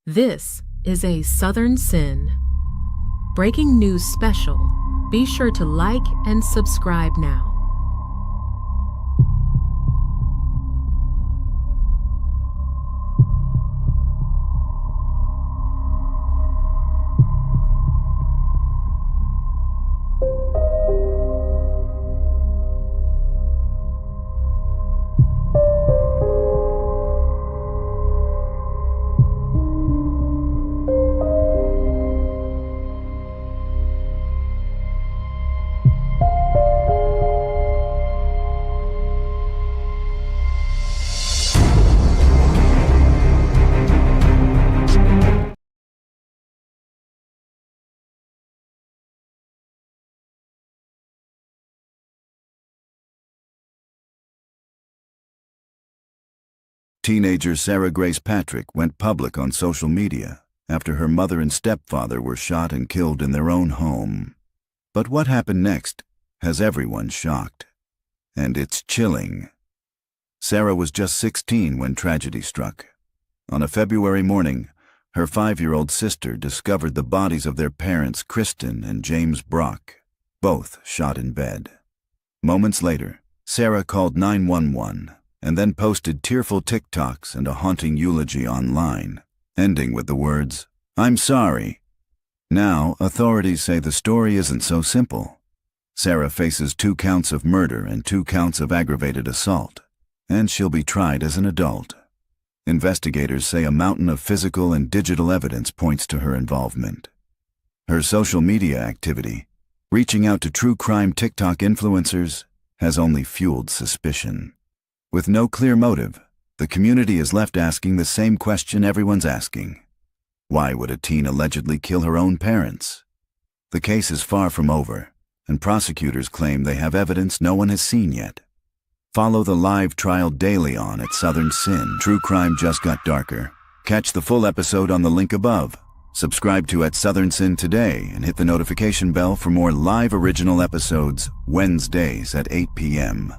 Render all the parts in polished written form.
This is a Southern Sin breaking news special. Be sure to like and subscribe now. Teenager Sarah Grace Patrick went public on social media after her mother and stepfather were shot and killed in their own home. But what happened next has everyone shocked, and it's chilling. Sarah was just 16 when tragedy struck. On a February morning, her 5-year-old sister discovered the bodies of their parents, Kristin and James Brock, both shot in bed. Moments later, Sarah called 911 and then posted tearful TikToks and a haunting eulogy online, ending with the words, "I'm sorry." Now, authorities say the story isn't so simple. Sarah faces 2 counts of murder and 2 counts of aggravated assault, and she'll be tried as an adult. Investigators say a mountain of physical and digital evidence points to her involvement. Her social media activity, reaching out to true crime TikTok influencers, has only fueled suspicion. With no clear motive, the community is left asking the same question everyone's asking. Why would a teen allegedly kill her own parents? The case is far from over, and prosecutors claim they have evidence no one has seen yet. Follow the live trial daily on at Southern Sin. True crime just got darker. Catch the full episode on the link above. Subscribe to at Southern Sin today and hit the notification bell for more live original episodes Wednesdays at 8 p.m.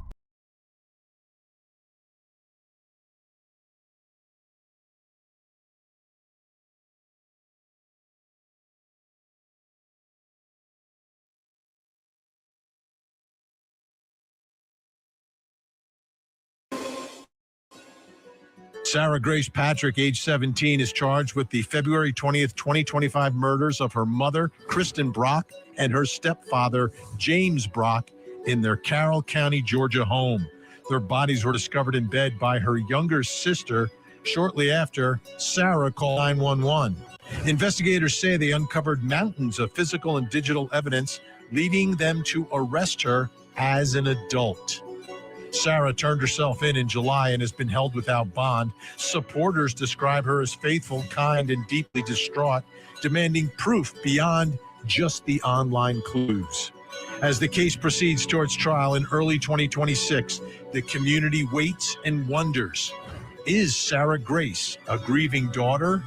Sarah Grace Patrick, age 17, is charged with the February 20th, 2025 murders of her mother, Kristin Brock, and her stepfather, James Brock, in their Carroll County, Georgia home. Their bodies were discovered in bed by her younger sister shortly after Sarah called 911. Investigators say they uncovered mountains of physical and digital evidence, leading them to arrest her as an adult. Sarah turned herself in July and has been held without bond. Supporters describe her as faithful, kind, and deeply distraught, demanding proof beyond just the online clues. As the case proceeds towards trial in early 2026, the community waits and wonders, is Sarah Grace a grieving daughter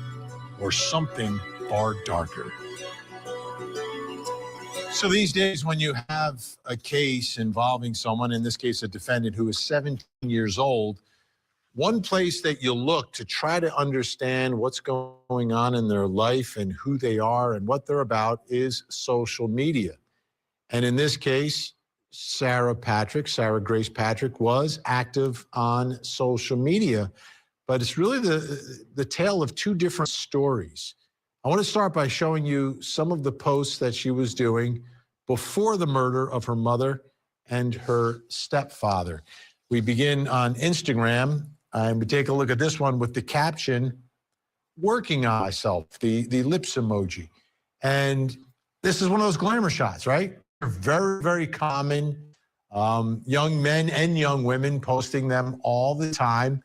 or something far darker? So these days, when you have a case involving someone, in this case a defendant who is 17 years old, one place that you look to try to understand what's going on in their life and who they are and what they're about is social media. And in this case, Sarah Grace Patrick, was active on social media, but it's really the tale of 2 different stories. I want to start by showing you some of the posts that she was doing before the murder of her mother and her stepfather. We begin on Instagram, and we take a look at this one with the caption, "Working on myself," the lips emoji. And this is one of those glamour shots, right? Very, very common. Young men and young women posting them all the time.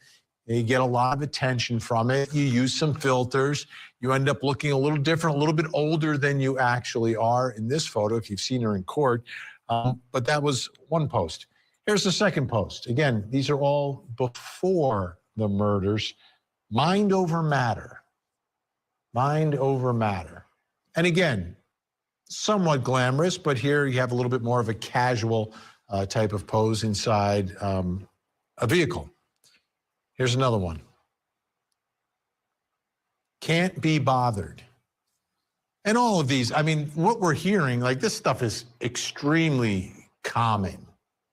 They get a lot of attention from it. You use some filters. You end up looking a little different, a little bit older than you actually are in this photo, if you've seen her in court. But that was one post. Here's the second post. Again, these are all before the murders. Mind over matter. Mind over matter. And again, somewhat glamorous, but here you have a little bit more of a casual type of pose inside a vehicle. Here's another one. can't be bothered. And all of these, I mean, what we're hearing, like this stuff is extremely common,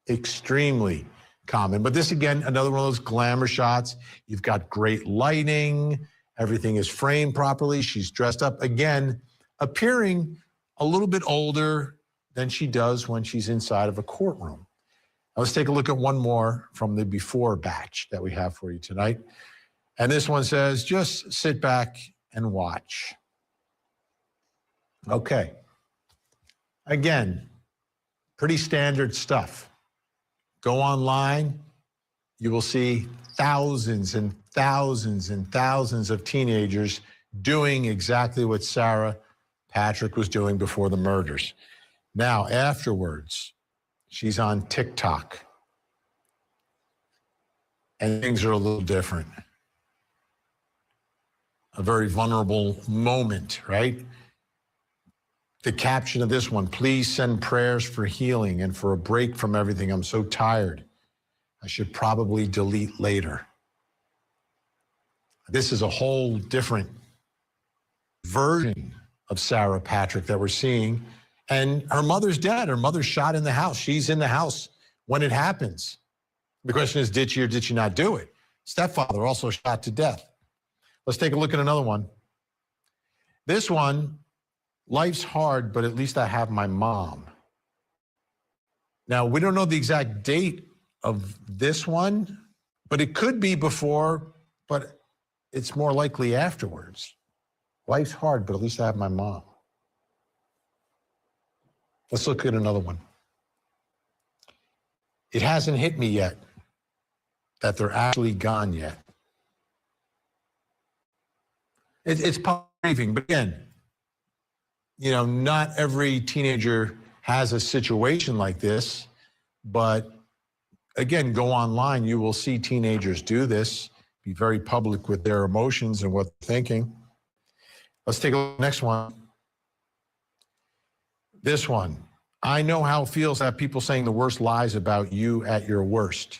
extremely common. But this, again, another one of those glamour shots. You've got great lighting. Everything is framed properly. She's dressed up, again, appearing a little bit older than she does when she's inside of a courtroom. Now, let's take a look at one more from the before batch that we have for you tonight. And this one says, just sit back and watch. Okay. Again, pretty standard stuff. Go online, you will see thousands and thousands and thousands of teenagers doing exactly what Sarah Patrick was doing before the murders. Now, afterwards, she's on TikTok. And things are a little different. A very vulnerable moment, right? The caption of this one, please send prayers for healing and for a break from everything. I'm so tired. I should probably delete later. This is a whole different version of Sarah Patrick that we're seeing. And her mother's dead. Her mother's shot in the house. She's in the house when it happens. The question is, did she or did she not do it? Stepfather also shot to death. Let's take a look at another one. This one, life's hard, but at least I have my mom. Now, we don't know the exact date of this one, but it could be before, but it's more likely afterwards. Life's hard, but at least I have my mom. Let's look at another one. It hasn't hit me yet that they're actually gone yet. It's grieving, but again, you know, not every teenager has a situation like this, but again, go online, you will see teenagers do this, be very public with their emotions and what they're thinking. Let's take a look at the next one. This one, I know how it feels to have people saying the worst lies about you at your worst.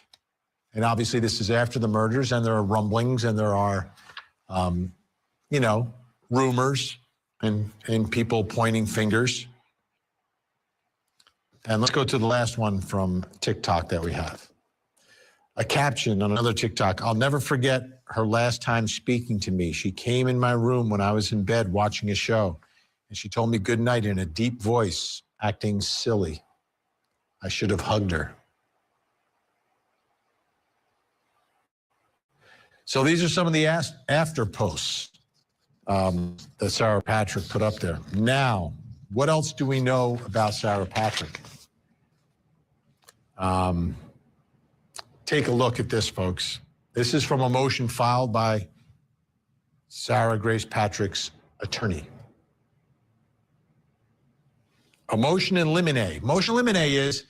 And obviously this is after the murders, and there are rumblings, and there are, you know, rumors and people pointing fingers. And let's go to the last one from TikTok that we have. A caption on another TikTok, I'll never forget her last time speaking to me. She came in my room when I was in bed watching a show, and she told me good night in a deep voice, acting silly. I should have hugged her. So these are some of the after posts that Sarah Patrick put up there. Now, what else do we know about Sarah Patrick? Take a look at this, folks. This is from a motion filed by Sarah Grace Patrick's attorney. A motion in limine. Motion in limine is,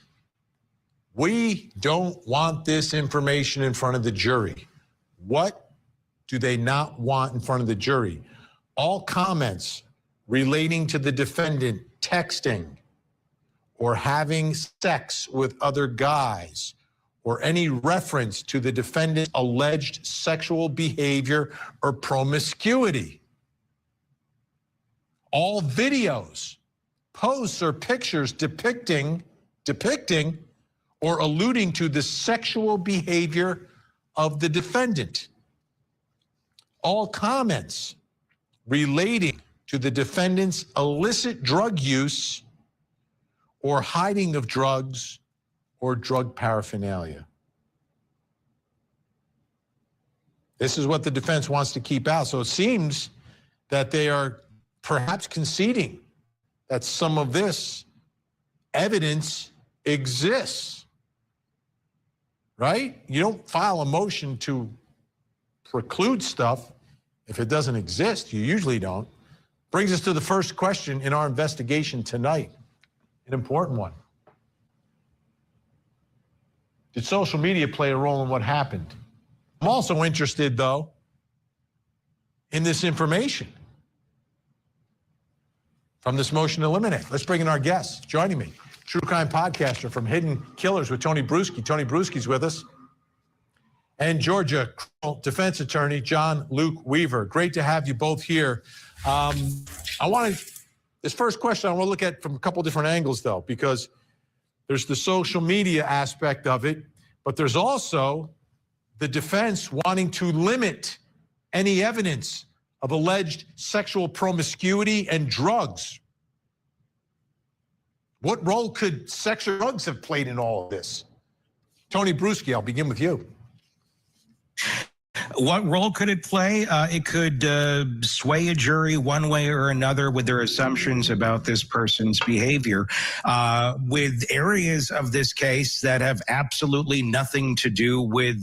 we don't want this information in front of the jury. What do they not want in front of the jury? All comments relating to the defendant texting or having sex with other guys, or any reference to the defendant's alleged sexual behavior or promiscuity. All videos, posts, or pictures depicting or alluding to the sexual behavior of the defendant. All comments relating to the defendant's illicit drug use or hiding of drugs or drug paraphernalia. This is what the defense wants to keep out. So it seems that they are perhaps conceding that some of this evidence exists, right? You don't file a motion to preclude stuff if it doesn't exist. You usually don't. Brings us to the first question in our investigation tonight, an important one. Did social media play a role in what happened? I'm also interested, though, in this information from this motion to eliminate. Let's bring in our guests. Joining me, true crime podcaster from Hidden Killers with Tony Bruschi. Tony Bruschi's with us. and Georgia criminal defense attorney John Luke Weaver. Great to have you both here. This first question I want to look at from a couple different angles, though, because there's the social media aspect of it, but there's also the defense wanting to limit any evidence of alleged sexual promiscuity and drugs. What role could sex or drugs have played in all of this? Tony Bruschi, I'll begin with you. What role could it play? It could sway a jury one way or another with their assumptions about this person's behavior, with areas of this case that have absolutely nothing to do with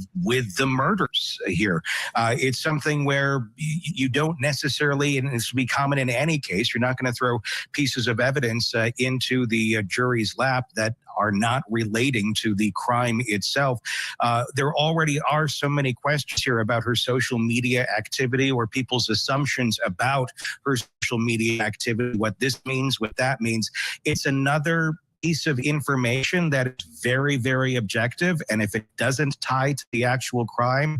the murders here. It's something where you don't necessarily, and this would be common in any case, you're not going to throw pieces of evidence into the jury's lap that are not relating to the crime itself. There already are so many questions here about her social media activity or people's assumptions about her social media activity, what this means, what that means. It's another piece of information that is very, very objective. And if it doesn't tie to the actual crime,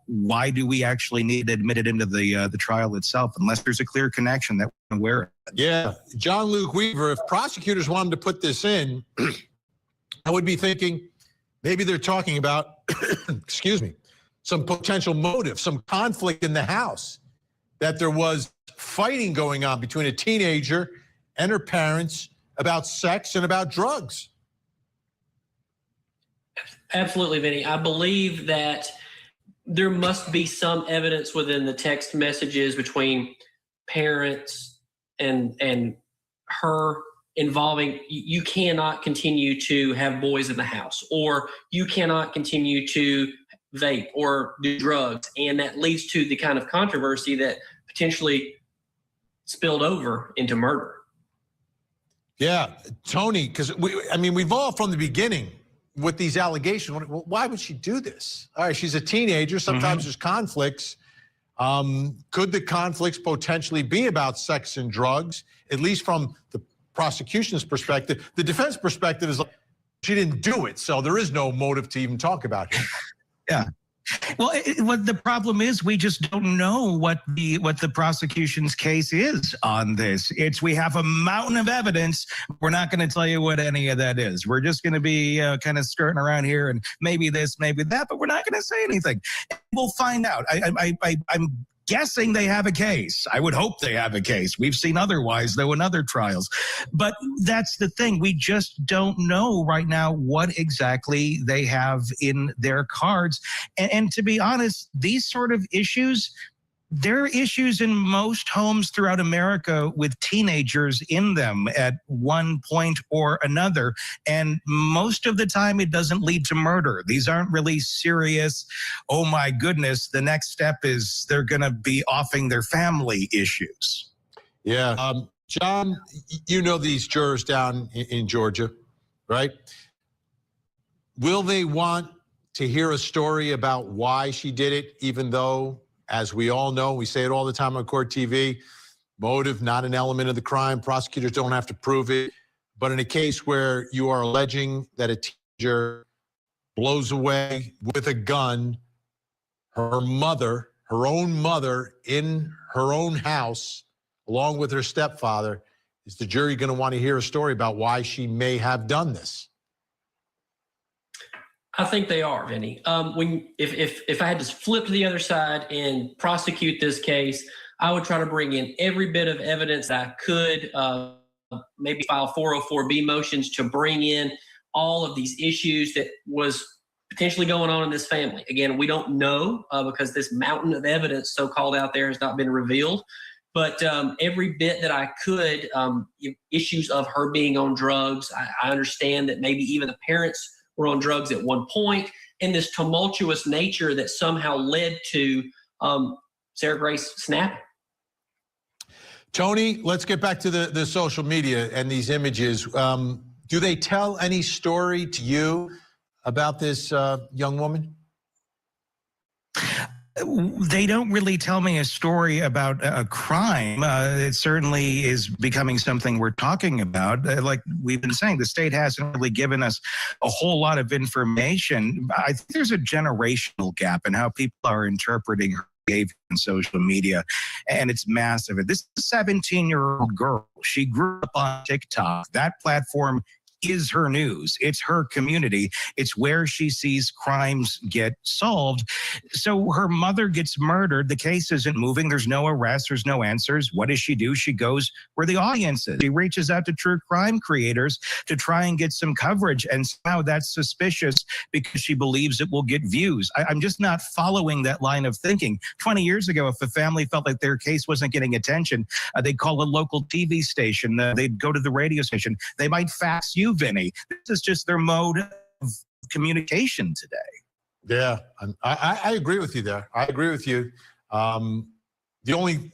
why do we actually need to admit it into the trial itself unless there's a clear connection that we're aware of? Yeah, John Luke Weaver, if prosecutors wanted to put this in, I would be thinking maybe they're talking about, excuse me, some potential motive, some conflict in the house, that there was fighting going on between a teenager and her parents about sex and about drugs. Absolutely, Vinny. I believe that there must be some evidence within the text messages between parents and her involving you cannot continue to have boys in the house, or you cannot continue to vape or do drugs. And that leads to the kind of controversy that potentially spilled over into murder. Yeah, Tony, because we've all from the beginning with these allegations, why would she do this? All right, she's a teenager. Sometimes there's conflicts. Could the conflicts potentially be about sex and drugs, at least from the prosecution's perspective? The defense perspective is like, she didn't do it, so there is no motive to even talk about it. Yeah. Well, what the problem is, we just don't know what the prosecution's case is on this. We have a mountain of evidence. We're not going to tell you what any of that is. We're just going to be kind of skirting around here and maybe this, maybe that, but we're not going to say anything. We'll find out. I'm guessing they have a case. I would hope they have a case. We've seen otherwise, though, in other trials. But that's the thing. We just don't know right now what exactly they have in their cards. And to be honest, these sort of issues, there are issues in most homes throughout America with teenagers in them at one point or another. And most of the time, it doesn't lead to murder. These aren't really serious, oh my goodness, the next step is they're going to be offing their family issues. Yeah. John, you know these jurors down in Georgia, right? Will they want to hear a story about why she did it, even though, as we all know, we say it all the time on court TV, motive, not an element of the crime. Prosecutors don't have to prove it. But in a case where you are alleging that a teenager blows away with a gun her mother, her own mother, in her own house, along with her stepfather, is the jury going to want to hear a story about why she may have done this? I think they are, Vinny. If I had to flip to the other side and prosecute this case, I would try to bring in every bit of evidence that I could, maybe file 404B motions to bring in all of these issues that was potentially going on in this family. Again, we don't know because this mountain of evidence so-called out there has not been revealed. But every bit that I could, issues of her being on drugs, I understand that maybe even the parents were on drugs at one point, and this tumultuous nature that somehow led to Sarah Grace snapping. Tony, let's get back to the social media and these images. Do they tell any story to you about this young woman? They don't really tell me a story about a crime. It certainly is becoming something we're talking about. Like we've been saying, the state hasn't really given us a whole lot of information. I think there's a generational gap in how people are interpreting her behavior on social media, and it's massive. This 17-year-old girl, she grew up on TikTok. That platform is her news. It's her community. It's where she sees crimes get solved. So her mother gets murdered. The case isn't moving. There's no arrest. There's no answers. What does she do? She goes where the audience is. She reaches out to true crime creators to try and get some coverage. And somehow that's suspicious because she believes it will get views. I'm just not following that line of thinking. 20 years ago, if a family felt like their case wasn't getting attention, they'd call a local TV station. They'd go to the radio station. They might fax you, Vinny. This is just their mode of communication today. Yeah, I agree with you there. I agree with you. The only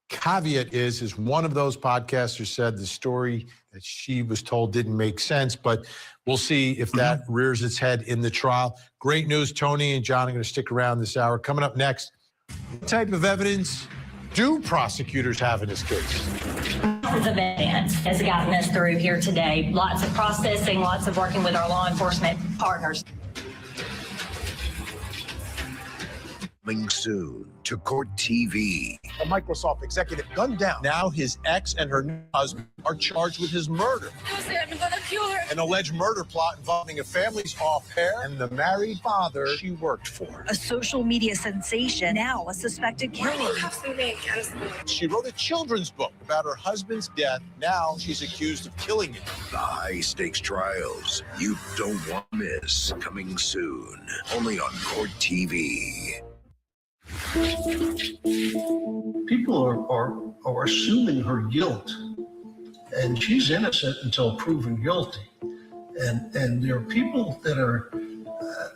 caveat is one of those podcasters said the story that she was told didn't make sense, but we'll see if that rears its head in the trial. Great news. Tony and John are going to stick around this hour. Coming up next, what type of evidence do prosecutors have in this case? Of evidence has gotten us through here today. Lots of processing, lots of working with our law enforcement partners. Coming soon to Court TV. A Microsoft executive gunned down. Now his ex and her new husband are charged with his murder. I'm gonna kill her. An alleged murder plot involving a family's au pair and the married father she worked for. A social media sensation, now a suspected killer. She wrote a children's book about her husband's death. Now she's accused of killing him. The high-stakes trials you don't want to miss. Coming soon. Only on Court TV. People are assuming her guilt, and she's innocent until proven guilty. And there are people that are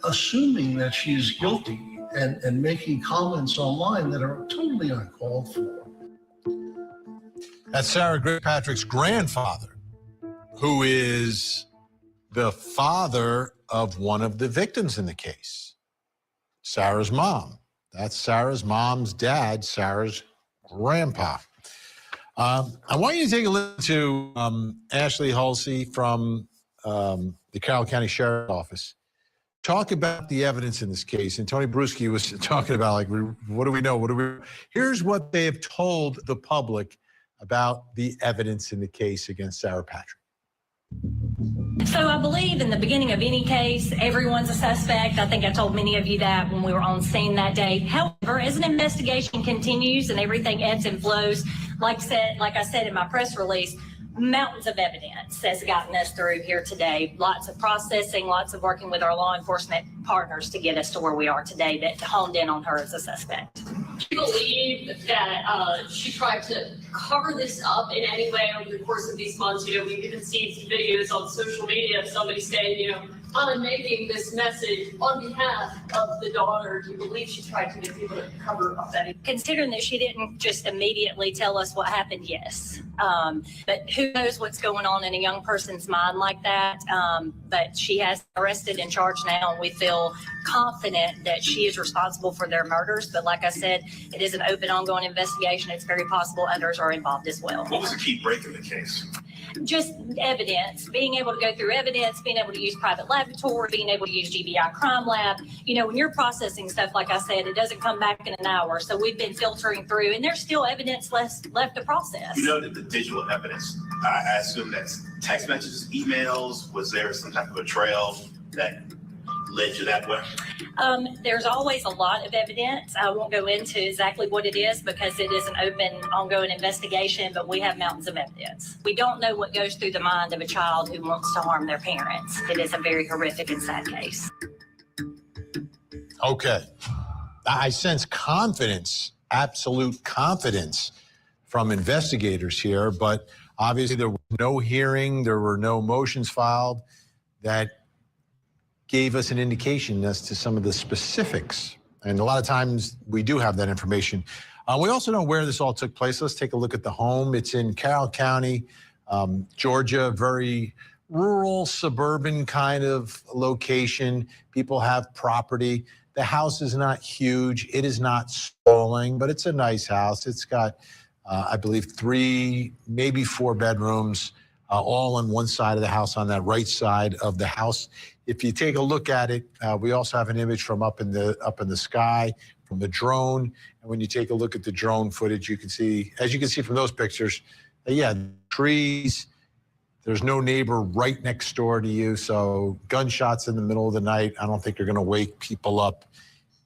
assuming that she's guilty and making comments online that are totally uncalled for. That's Sarah Patrick's grandfather, who is the father of one of the victims in the case, Sarah's mom. That's Sarah's mom's dad, Sarah's grandpa. I want you to take a listen to Ashley Halsey from the Carroll County Sheriff's Office talk about the evidence in this case. And Tony Bruschi was talking about, like, what do we know? Here's what they have told the public about the evidence in the case against Sarah Patrick. So I believe in the beginning of any case, everyone's a suspect. I think I told many of you that when we were on scene that day. However, as an investigation continues and everything ebbs and flows, like I said in my press release, mountains of evidence has gotten us through here today. Lots of processing, lots of working with our law enforcement partners to get us to where we are today that honed in on her as a suspect. Do you believe that she tried to cover this up in any way over the course of these months? You know, we've even seen some videos on social media of somebody saying, you know, I'm making this message on behalf of the daughter. Do you believe she tried to get people to cover up that? Considering that she didn't just immediately tell us what happened, yes. But who knows what's going on in a young person's mind like that. But she has arrested and charged now, and we feel confident that she is responsible for their murders. But like I said, it is an open, ongoing investigation. It's very possible others are involved as well. What was the key break in the case? Just evidence, being able to go through evidence, being able to use private laboratory, being able to use GBI crime lab. You know, when you're processing stuff, like I said, it doesn't come back in an hour. So we've been filtering through, and there's still evidence left to process. You know that the digital evidence, I assume that's text messages, emails. Was there some type of a trail that led you that way? There's always a lot of evidence. I won't go into exactly what it is because it is an open, ongoing investigation, but we have mountains of evidence. We don't know what goes through the mind of a child who wants to harm their parents. It is a very horrific and sad case. Okay. I sense confidence, absolute confidence from investigators here, but obviously there was no hearing, there were no motions filed that gave us an indication as to some of the specifics. And a lot of times we do have that information. We also know where this all took place. Let's take a look at the home. It's in Carroll County, Georgia, very rural, suburban kind of location. People have property. The house is not huge. It is not sprawling, but it's a nice house. It's got, I believe, 3, maybe 4 bedrooms, all on one side of the house, on that right side of the house. If you take a look at it, we also have an image from up in the sky from the drone. And when you take a look at the drone footage, you can see, as you can see from those pictures, trees. There's no neighbor right next door to you. So gunshots in the middle of the night, I don't think are going to wake people up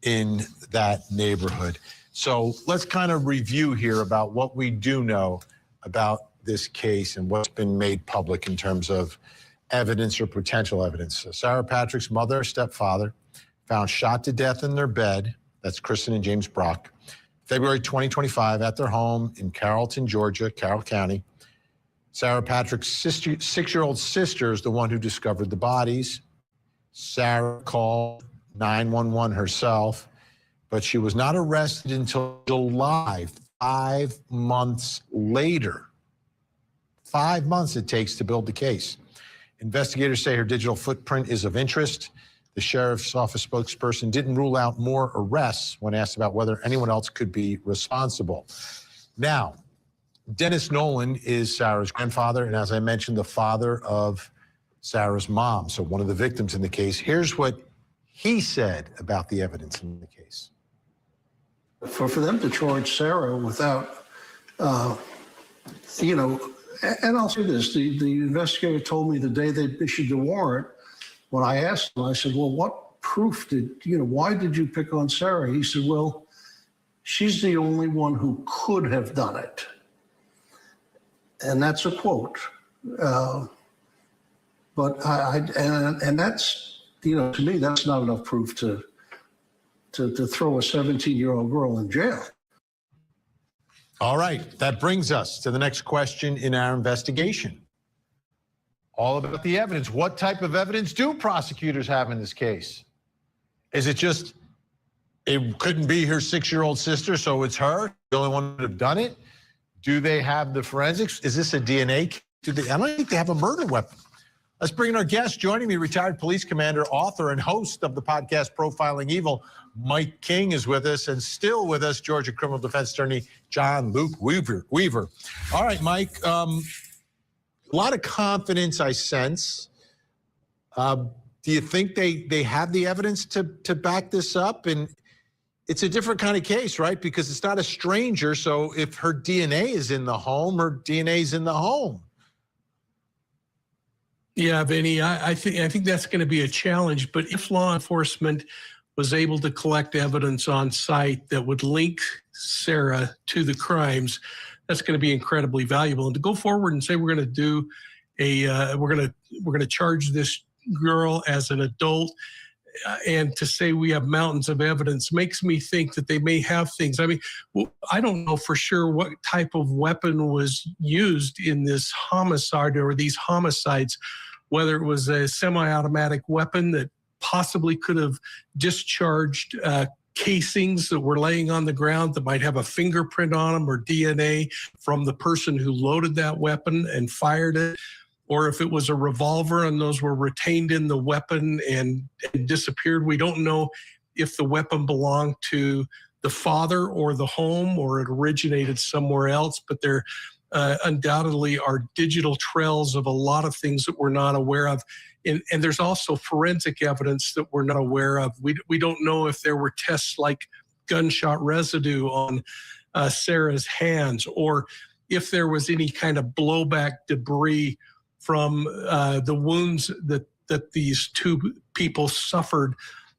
in that neighborhood. So let's kind of review here about what we do know about this case and what's been made public in terms of evidence or potential evidence. So Sarah Patrick's mother, stepfather, found shot to death in their bed. That's Kristin and James Brock. February 2025 at their home in Carrollton, Georgia, Carroll County. Sarah Patrick's 6-year-old sister is the one who discovered the bodies. Sarah called 911 herself, but she was not arrested until July, 5 months later. 5 months it takes to build the case. Investigators say her digital footprint is of interest. The sheriff's office spokesperson didn't rule out more arrests when asked about whether anyone else could be responsible. Now, Dennis Nolan is Sarah's grandfather, and as I mentioned, the father of Sarah's mom, so one of the victims in the case. Here's what he said about the evidence in the case. For them to charge Sarah without, and I'll say this, the investigator told me the day they issued the warrant, when I asked him, I said, well, what proof why did you pick on Sarah? He said, well, she's the only one who could have done it. And that's a quote. But that's, to me, that's not enough proof to throw a 17-year-old girl in jail. All right, that brings us to the next question in our investigation. All about the evidence. What type of evidence do prosecutors have in this case? Is it just, it couldn't be her 6-year-old sister, so it's her, the only one that have done it? Do they have the forensics? Is this a DNA? I don't think they have a murder weapon. Let's bring in our guest. Joining me, retired police commander, author, and host of the podcast Profiling Evil, Mike King is with us, and still with us, Georgia criminal defense attorney John Luke Weaver. All right, Mike, a lot of confidence I sense. Do you think they have the evidence to back this up? And it's a different kind of case, right? Because it's not a stranger. So if her DNA is in the home, her DNA is in the home. Yeah, Vinny, I think that's going to be a challenge. But if law enforcement was able to collect evidence on site that would link Sarah to the crimes, that's going to be incredibly valuable. And to go forward and say we're going to do we're going to charge this girl as an adult, and to say we have mountains of evidence makes me think that they may have things. I mean, I don't know for sure what type of weapon was used in this homicide or these homicides, whether it was a semi-automatic weapon that possibly could have discharged casings that were laying on the ground that might have a fingerprint on them or DNA from the person who loaded that weapon and fired it, or if it was a revolver and those were retained in the weapon and disappeared. We don't know if the weapon belonged to the father or the home or it originated somewhere else, but there undoubtedly are digital trails of a lot of things that we're not aware of. And there's also forensic evidence that we're not aware of. We don't know if there were tests like gunshot residue on Sarah's hands, or if there was any kind of blowback debris from the wounds that these two people suffered,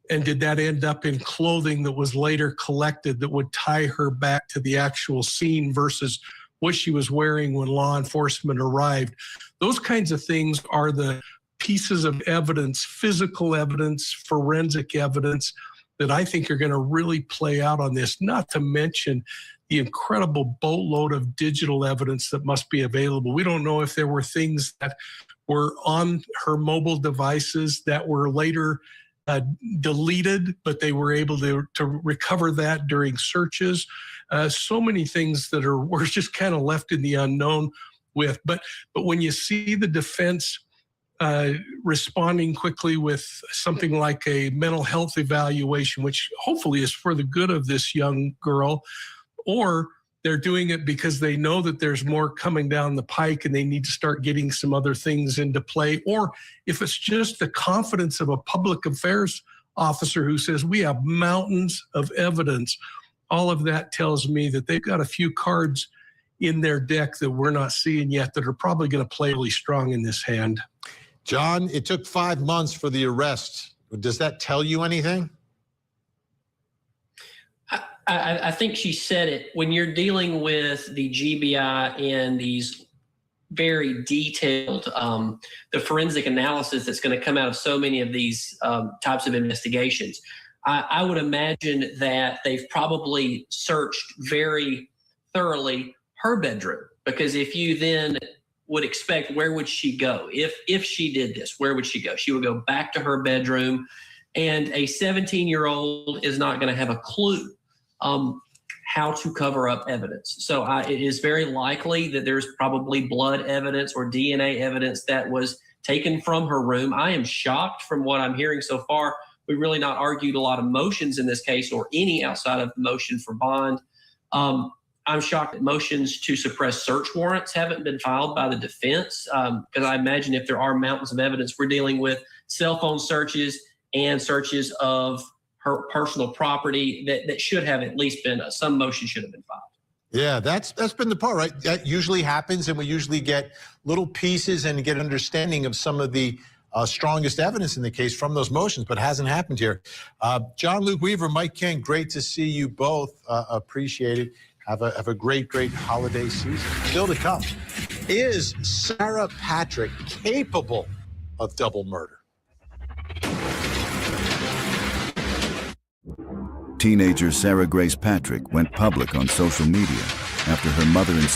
and did that end up in clothing that was later collected that would tie her back to the actual scene versus what she was wearing when law enforcement arrived. Those kinds of things are the pieces of evidence, physical evidence, forensic evidence, that I think are going to really play out on this, not to mention the incredible boatload of digital evidence that must be available. We don't know if there were things that were on her mobile devices that were later deleted, but they were able to recover that during searches. So many things that were just kind of left in the unknown with. But when you see the defense responding quickly with something like a mental health evaluation, which hopefully is for the good of this young girl, or they're doing it because they know that there's more coming down the pike and they need to start getting some other things into play. Or if it's just the confidence of a public affairs officer who says, we have mountains of evidence, all of that tells me that they've got a few cards in their deck that we're not seeing yet that are probably going to play really strong in this hand. John, it took 5 months for the arrest. Does that tell you anything? I think she said it. When you're dealing with the GBI and these very detailed, the forensic analysis that's going to come out of so many of these types of investigations, I would imagine that they've probably searched very thoroughly her bedroom, because if you then would expect, where would she go? If she did this, where would she go? She would go back to her bedroom, and a 17-year-old is not going to have a clue how to cover up evidence. So it is very likely that there's probably blood evidence or DNA evidence that was taken from her room. I am shocked from what I'm hearing so far. We really not argued a lot of motions in this case, or any outside of the motion for bond. I'm shocked that motions to suppress search warrants haven't been filed by the defense, because I imagine if there are mountains of evidence, we're dealing with cell phone searches and searches of her personal property that should have at least been, some motion should have been filed. Yeah, that's been the part, right? That usually happens, and we usually get little pieces and get understanding of some of the strongest evidence in the case from those motions, but hasn't happened here. John Luke Weaver, Mike King, great to see you both. Appreciate it. Have a great holiday season. Still to come. Is Sarah Patrick capable of double murder? Teenager Sarah Grace Patrick went public on social media after her mother and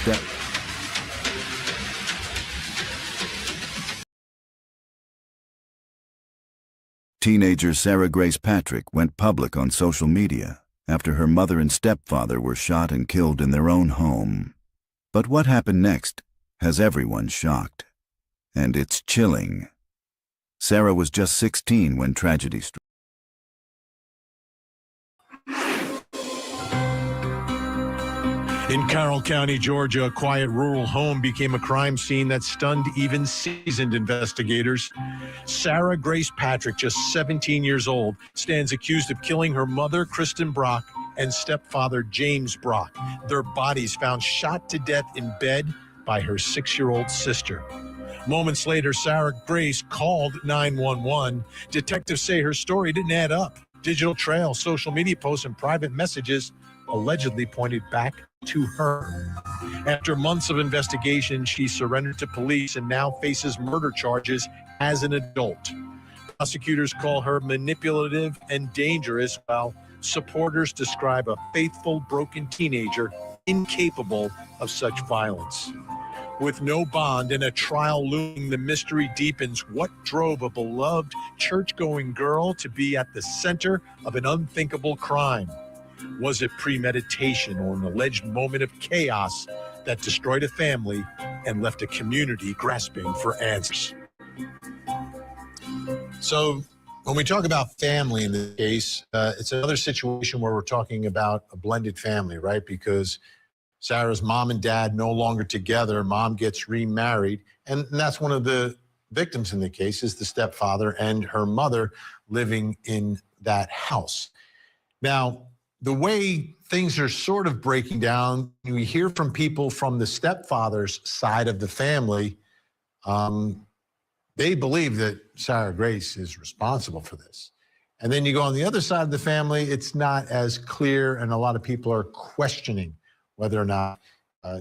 Teenager Sarah Grace Patrick went public on social media after her mother and stepfather were shot and killed in their own home. But what happened next has everyone shocked, and it's chilling. Sarah was just 16 when tragedy struck. In Carroll County, Georgia, a quiet rural home became a crime scene that stunned even seasoned investigators. Sarah Grace Patrick, just 17 years old, stands accused of killing her mother, Kristin Brock, and stepfather, James Brock. Their bodies found shot to death in bed by her 6-year-old sister. Moments later, Sarah Grace called 911. Detectives say her story didn't add up. Digital trail, social media posts, and private messages allegedly pointed back to her. After months of investigation, she surrendered to police and now faces murder charges as an adult. Prosecutors call her manipulative and dangerous, while supporters describe a faithful, broken teenager incapable of such violence. With no bond and a trial looming, the mystery deepens. What drove a beloved church-going girl to be at the center of an unthinkable crime? Was it premeditation or an alleged moment of chaos that destroyed a family and left a community grasping for answers? So when we talk about family in this case, it's another situation where we're talking about a blended family, right? Because Sarah's mom and dad no longer together. Mom gets remarried, and that's one of the victims in the case, is the stepfather and her mother living in that house. Now, the way things are sort of breaking down, we hear from people from the stepfather's side of the family. They believe that Sarah Grace is responsible for this. And then you go on the other side of the family, it's not as clear, and a lot of people are questioning whether or not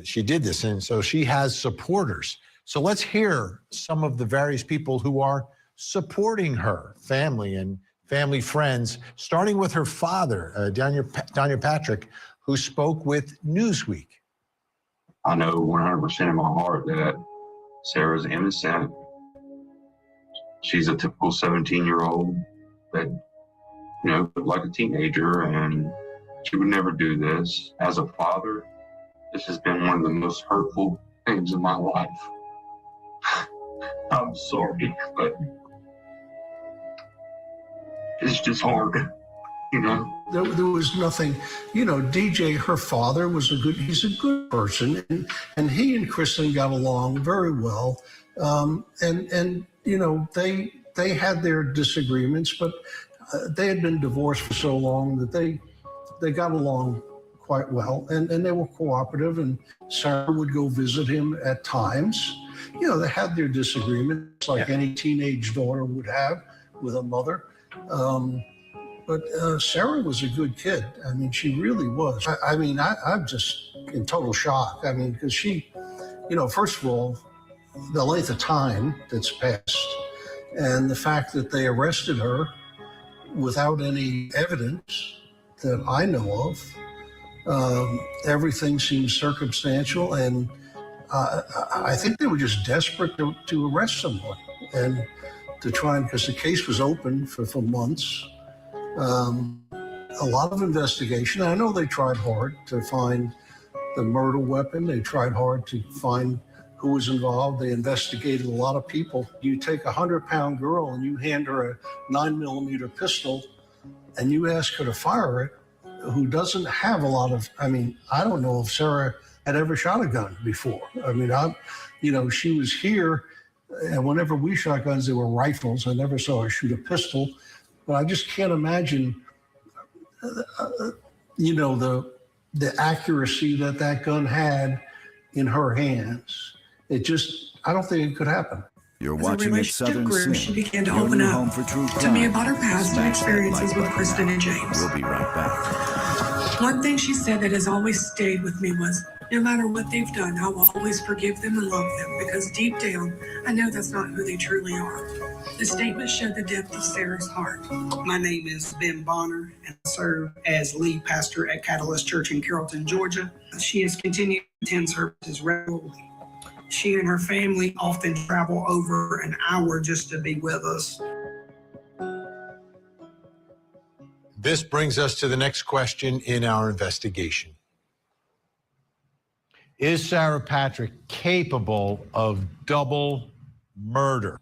she did this. And so she has supporters. So let's hear some of the various people who are supporting her, family and family friends, starting with her father, Daniel Patrick, who spoke with Newsweek. I know 100% in my heart that Sarah's innocent. She's a typical 17-year-old that, like a teenager, and she would never do this. As a father, this has been one of the most hurtful things in my life. I'm sorry, but it's just hard, you know. There was nothing, you know, DJ, her father he's a good person, and he and Kristin got along very well. And you know, they had their disagreements, but they had been divorced for so long that they got along quite well, and they were cooperative, and Sarah would go visit him at times. You know, they had their disagreements like any teenage daughter would have with a mother. But Sarah was a good kid. I mean, she really was. I'm just in total shock. I mean, because she, you know, first of all, the length of time that's passed and the fact that they arrested her without any evidence that I know of. Everything seems circumstantial, and I think they were just desperate to arrest someone and to try and, because the case was open for months. A lot of investigation. I know they tried hard to find the murder weapon. They tried hard to find who was involved. They investigated a lot of people. You take a 100-pound girl and you hand her a 9mm pistol and you ask her to fire it, who doesn't have a lot of, I mean, I don't know if Sarah had ever shot a gun before. I mean, you know, she was here, and whenever we shot guns, they were rifles. I never saw her shoot a pistol, but I just can't imagine, you know, the accuracy that gun had in her hands. It just, I don't think it could happen. You're watching at Southern Sin. She began to open up to me about her past and experiences with Kristin and James. We'll be right back. One thing she said that has always stayed with me was, no matter what they've done, I will always forgive them and love them, because deep down, I know that's not who they truly are. The statement showed the depth of Sarah's heart. My name is Ben Bonner, and I serve as lead pastor at Catalyst Church in Carrollton, Georgia. She has continued to attend services regularly. She and her family often travel over an hour just to be with us. This brings us to the next question in our investigation. Is Sarah Patrick capable of double murder?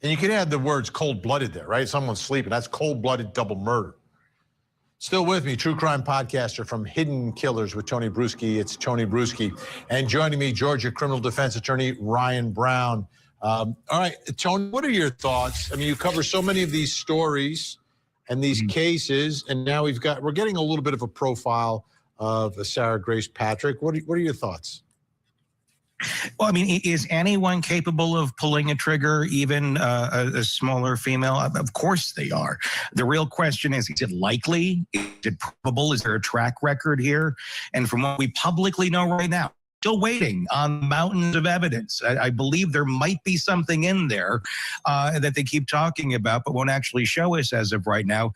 And you can add the words cold-blooded there, right? Someone's sleeping. That's cold-blooded double murder. Still with me, true crime podcaster from Hidden Killers with Tony Bruschi. It's Tony Bruschi. And joining me, Georgia criminal defense attorney Ryan Brown. All right, Tony, what are your thoughts? I mean, you cover so many of these stories and these cases, and now we're getting a little bit of a profile of Sarah Grace Patrick. What are your thoughts? Well, I mean, is anyone capable of pulling a trigger, even a smaller female? Of course they are. The real question is it likely? Is it probable? Is there a track record here? And from what we publicly know right now, still waiting on mountains of evidence. I believe there might be something in there that they keep talking about, but won't actually show us as of right now.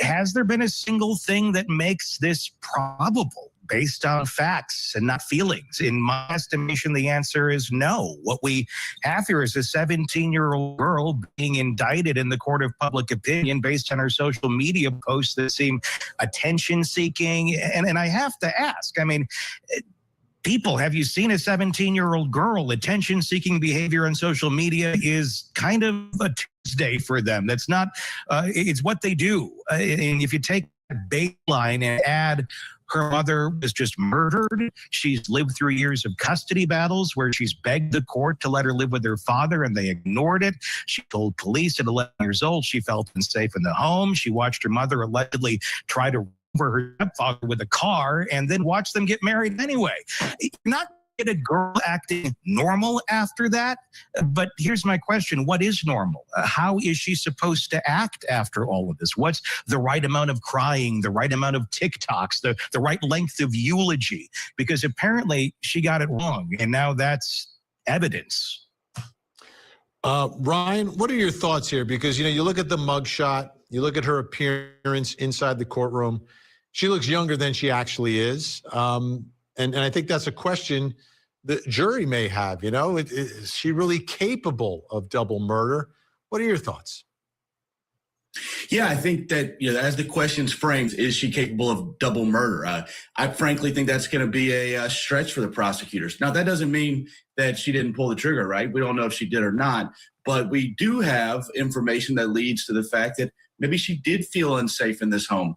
Has there been a single thing that makes this probable based on facts and not feelings? In my estimation, the answer is no. What we have here is a 17-year-old girl being indicted in the court of public opinion based on her social media posts that seem attention-seeking. And I have to ask, I mean, people, have you seen a 17-year-old girl? Attention-seeking behavior on social media is kind of a Tuesday for them. That's not, it's what they do. And if you take that baseline and add her mother was just murdered. She's lived through years of custody battles where she's begged the court to let her live with her father, and they ignored it. She told police at 11 years old she felt unsafe in the home. She watched her mother allegedly try to over her stepfather with a car and then watch them get married anyway. You're not get a girl acting normal after that. But here's my question. What is normal? How is she supposed to act after all of this? What's the right amount of crying, the right amount of TikToks, the right length of eulogy? Because apparently she got it wrong, and now that's evidence. Ryan, what are your thoughts here? Because, you look at the mugshot, you look at her appearance inside the courtroom. She looks younger than she actually is. And I think that's a question the jury may have, is she really capable of double murder? What are your thoughts? Yeah, I think that, as the question's framed, is she capable of double murder? I frankly think that's going to be a stretch for the prosecutors. Now, that doesn't mean that she didn't pull the trigger, right? We don't know if she did or not, but we do have information that leads to the fact that maybe she did feel unsafe in this home.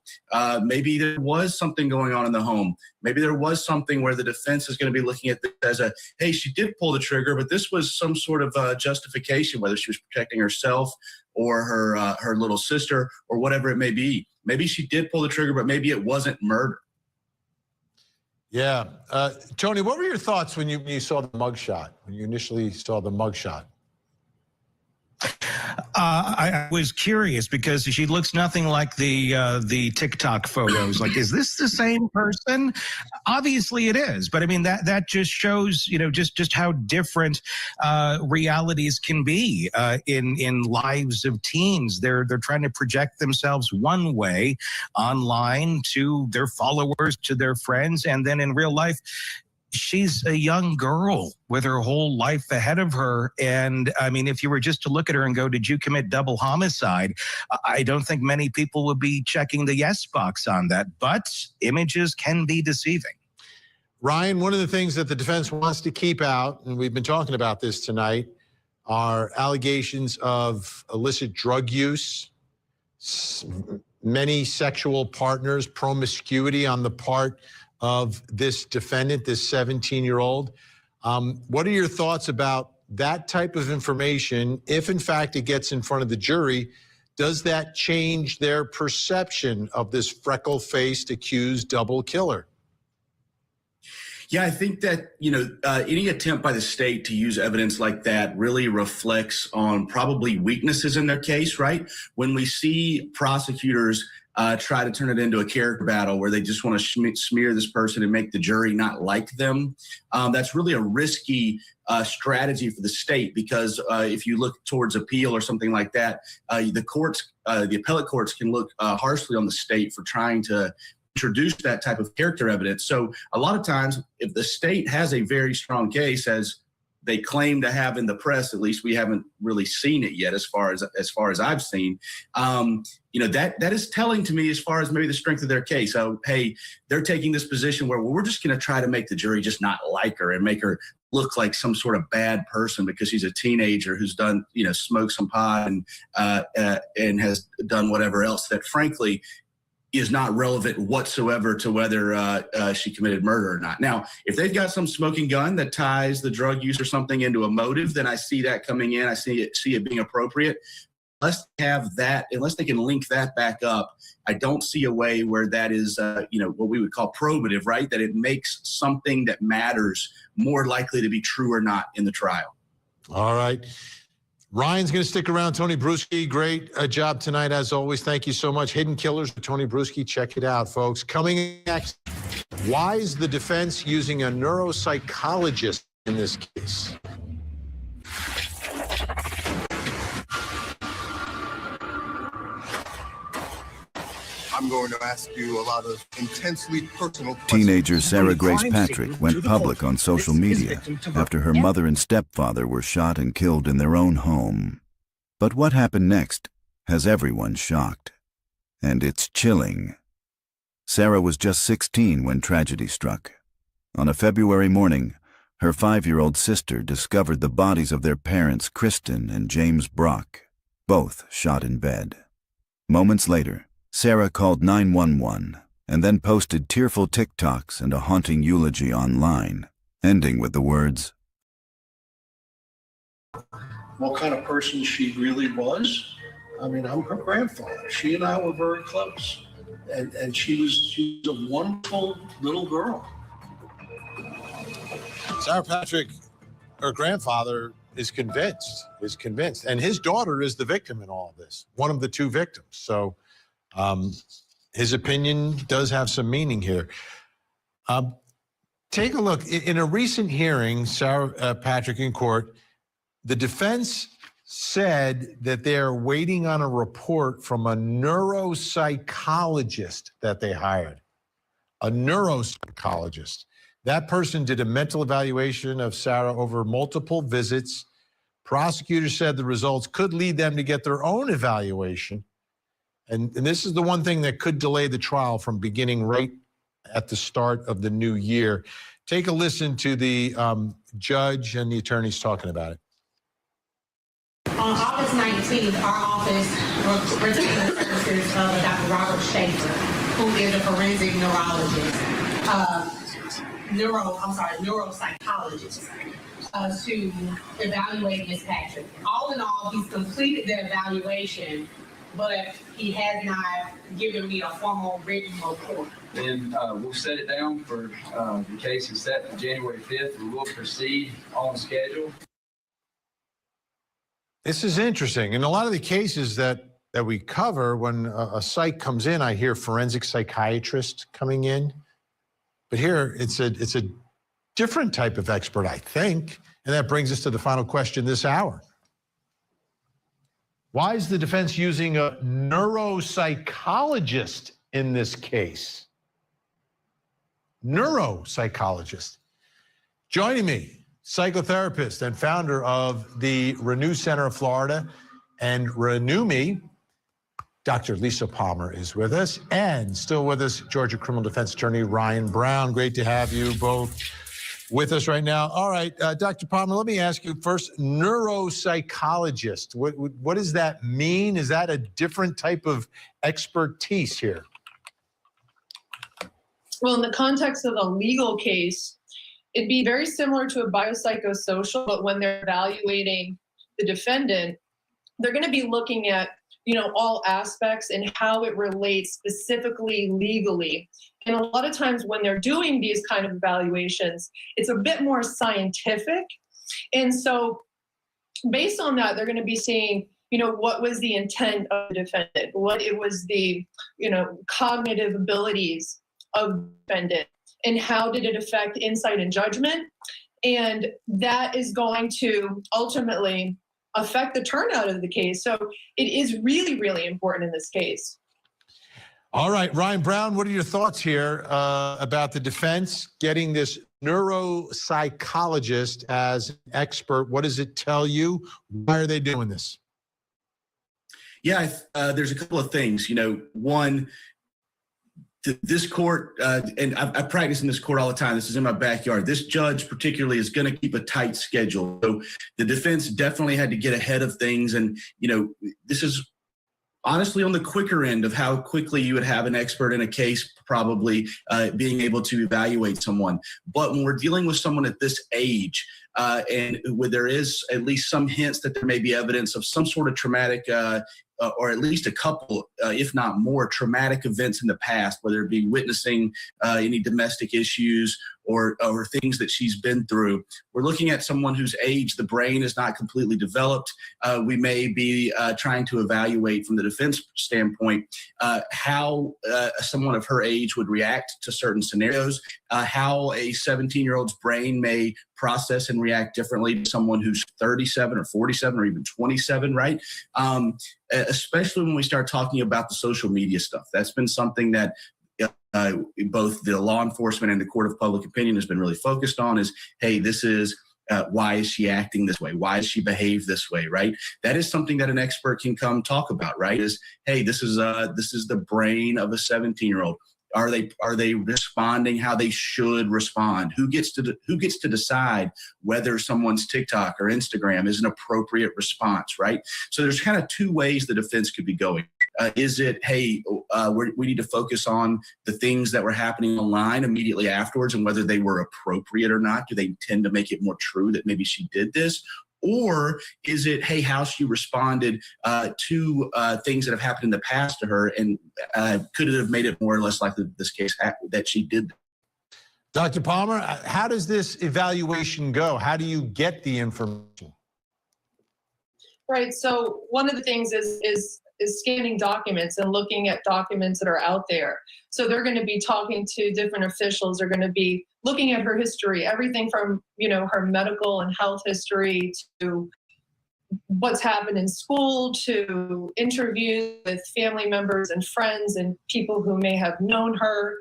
Maybe there was something going on in the home. Maybe there was something where the defense is going to be looking at this as hey, she did pull the trigger, but this was some sort of justification, whether she was protecting herself or her little sister or whatever it may be. Maybe she did pull the trigger, but maybe it wasn't murder. Yeah. Tony, what were your thoughts when you saw the mugshot, when you initially saw the mugshot? I was curious because she looks nothing like the TikTok photos. Like, is this the same person? Obviously, it is. But I mean, that just shows, just how different realities can be in lives of teens. They're trying to project themselves one way online to their followers, to their friends, and then in real life, she's a young girl with her whole life ahead of her. And I mean, if you were just to look at her and go, did you commit double homicide? I don't think many people would be checking the yes box on that, but images can be deceiving. Ryan, one of the things that the defense wants to keep out, and we've been talking about this tonight, are allegations of illicit drug use, many sexual partners, promiscuity on the part of this defendant, this 17-year-old. What are your thoughts about that type of information? If in fact it gets in front of the jury, does that change their perception of this freckle-faced accused double killer? Yeah, I think that, any attempt by the state to use evidence like that really reflects on probably weaknesses in their case, right? When we see prosecutors try to turn it into a character battle where they just want to smear this person and make the jury not like them. That's really a risky strategy for the state because if you look towards appeal or something like that, the appellate courts can look harshly on the state for trying to introduce that type of character evidence. So a lot of times, if the state has a very strong case, as they claim to have in the press, at least we haven't really seen it yet as far as I've seen, that is telling to me as far as maybe the strength of their case. So, hey, they're taking this position where we're just going to try to make the jury just not like her and make her look like some sort of bad person because she's a teenager who's done, smoked some pot and has done whatever else that frankly is not relevant whatsoever to whether she committed murder or not. Now, if they've got some smoking gun that ties the drug use or something into a motive, then I see that coming in. I see it being appropriate. Unless they can link that back up, I don't see a way where that is, what we would call probative, right? That it makes something that matters more likely to be true or not in the trial. All right. Ryan's going to stick around. Tony Bruschi, great job tonight, as always. Thank you so much. Hidden Killers with Tony Bruschi. Check it out, folks. Coming next, why is the defense using a neuropsychologist in this case? I'm going to ask you a lot of intensely personal questions. Teenager Sarah Grace Patrick went public on social media after her mother and stepfather were shot and killed in their own home. But what happened next has everyone shocked. And it's chilling. Sarah was just 16 when tragedy struck. On a February morning, her 5-year-old sister discovered the bodies of their parents, Kristin and James Brock, both shot in bed. Moments later, Sarah called 911 and then posted tearful TikToks and a haunting eulogy online, ending with the words, What kind of person she really was? I mean, I'm her grandfather. She and I were very close. And she was a wonderful little girl. Sarah Patrick, her grandfather, is convinced. And his daughter is the victim in all of this, one of the two victims. So his opinion does have some meaning here. Take a look. In a recent hearing, Sarah Patrick in court, the defense said that they're waiting on a report from a neuropsychologist that they hired. A neuropsychologist. That person did a mental evaluation of Sarah over multiple visits. Prosecutors said the results could lead them to get their own evaluation. And this is the one thing that could delay the trial from beginning right at the start of the new year. Take a listen to the judge and the attorneys talking about it. On August 19th, our office retained the services of Dr. Robert Schaefer, who is a forensic neurologist, neuropsychologist, to evaluate Ms. Patrick. All in all, he's completed the evaluation, but he has not given me a formal written report. Then we'll set it down for the case is set for January 5th. We will proceed on schedule. This is interesting. In a lot of the cases that we cover, when a psych comes in, I hear forensic psychiatrist coming in. But here, it's a different type of expert, I think. And that brings us to the final question this hour. Why is the defense using a neuropsychologist in this case? Neuropsychologist. Joining me, psychotherapist and founder of the Renew Center of Florida and Renew Me, Dr. Lisa Palmer is with us, and still with us, Georgia criminal defense attorney Ryan Brown. Great to have you both with us right now. All right, Dr. Palmer, let me ask you first, neuropsychologist, what does that mean? Is that a different type of expertise here? Well, in the context of a legal case, it'd be very similar to a biopsychosocial, but when they're evaluating the defendant, they're going to be looking at, all aspects and how it relates specifically legally. And a lot of times when they're doing these kind of evaluations, it's a bit more scientific. And so based on that, they're going to be seeing, what was the intent of the defendant, what it was the, cognitive abilities of the defendant, and how did it affect insight and judgment. And that is going to ultimately affect the turnout of the case. So it is really, really important in this case. All right, Ryan Brown, what are your thoughts here about the defense getting this neuropsychologist as an expert? What does it tell you? Why are they doing this? Yeah, there's a couple of things. One, this court, and I practice in this court all the time. This is in my backyard. This judge particularly is going to keep a tight schedule. So the defense definitely had to get ahead of things. And, this is honestly on the quicker end of how quickly you would have an expert in a case probably being able to evaluate someone. But when we're dealing with someone at this age, and where there is at least some hints that there may be evidence of some sort of traumatic or at least a couple, if not more, traumatic events in the past, whether it be witnessing any domestic issues or things that she's been through. We're looking at someone whose age, the brain is not completely developed. We may be trying to evaluate from the defense standpoint how someone of her age would react to certain scenarios, how a 17-year-old's brain may process and react differently to someone who's 37 or 47 or even 27, right? Especially when we start talking about the social media stuff. That's been something that both the law enforcement and the court of public opinion has been really focused on is, hey, this is why is she acting this way? Why does she behave this way, right? That is something that an expert can come talk about, right? Is, hey, this is the brain of a 17-year-old. Are they responding how they should respond? Who gets to decide whether someone's TikTok or Instagram is an appropriate response, right? So there's kind of two ways the defense could be going. Is it, hey, we need to focus on the things that were happening online immediately afterwards and whether they were appropriate or not? Do they tend to make it more true that maybe she did this? Or is it, hey, how she responded to things that have happened in the past to her, and could it have made it more or less likely this case that she did? Dr. Palmer, how does this evaluation go? How do you get the information? Right. So one of the things is scanning documents and looking at documents that are out there. So they're going to be talking to different officials. They're going to be looking at her history, everything from, her medical and health history to what's happened in school to interviews with family members and friends and people who may have known her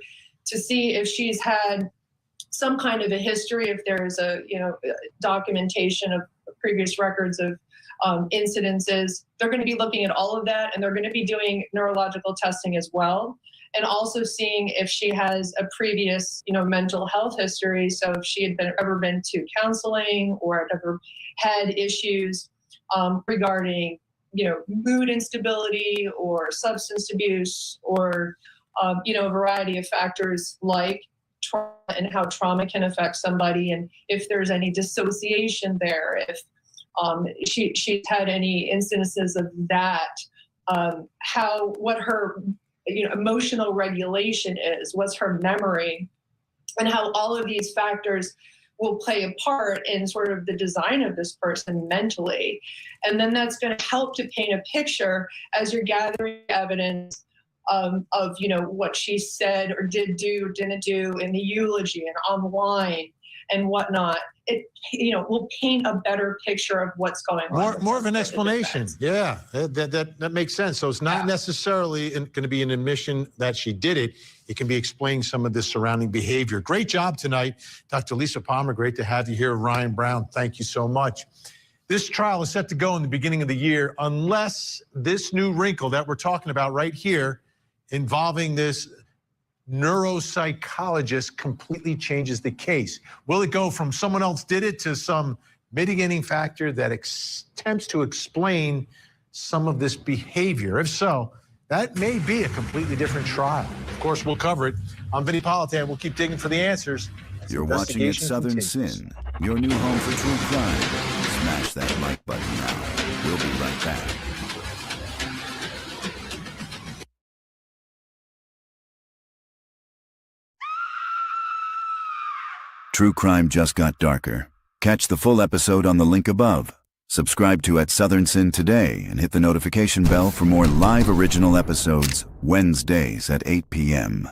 to see if she's had some kind of a history, if there's a, documentation of previous records of incidences. They're going to be looking at all of that, and they're going to be doing neurological testing as well, and also seeing if she has a previous, mental health history. So if she had ever been to counseling or had ever had issues regarding, mood instability or substance abuse or, a variety of factors like trauma and how trauma can affect somebody, and if there's any dissociation there, if she's had any instances of that, what her emotional regulation is, what's her memory, and how all of these factors will play a part in sort of the design of this person mentally. And then that's going to help to paint a picture as you're gathering evidence of what she said or didn't do in the eulogy and online and whatnot. It will paint a better picture of what's going on. More of an explanation. Yeah, that makes sense. So it's not necessarily going to be an admission that she did it. It can be explaining some of the surrounding behavior. Great job tonight, Dr. Lisa Palmer. Great to have you here. Ryan Brown, thank you so much. This trial is set to go in the beginning of the year unless this new wrinkle that we're talking about right here involving this neuropsychologist completely changes the case. Will it go from someone else did it to some mitigating factor that attempts to explain some of this behavior? If so, that may be a completely different trial. Of course, we'll cover it. I'm Vinny Politan. We'll keep digging for the answers. You're watching At Southern Sin, your new home for true crime. Smash that like button now. We'll be right back. True crime just got darker. Catch the full episode on the link above. Subscribe to At Southern Sin today and hit the notification bell for more live original episodes Wednesdays at 8 p.m.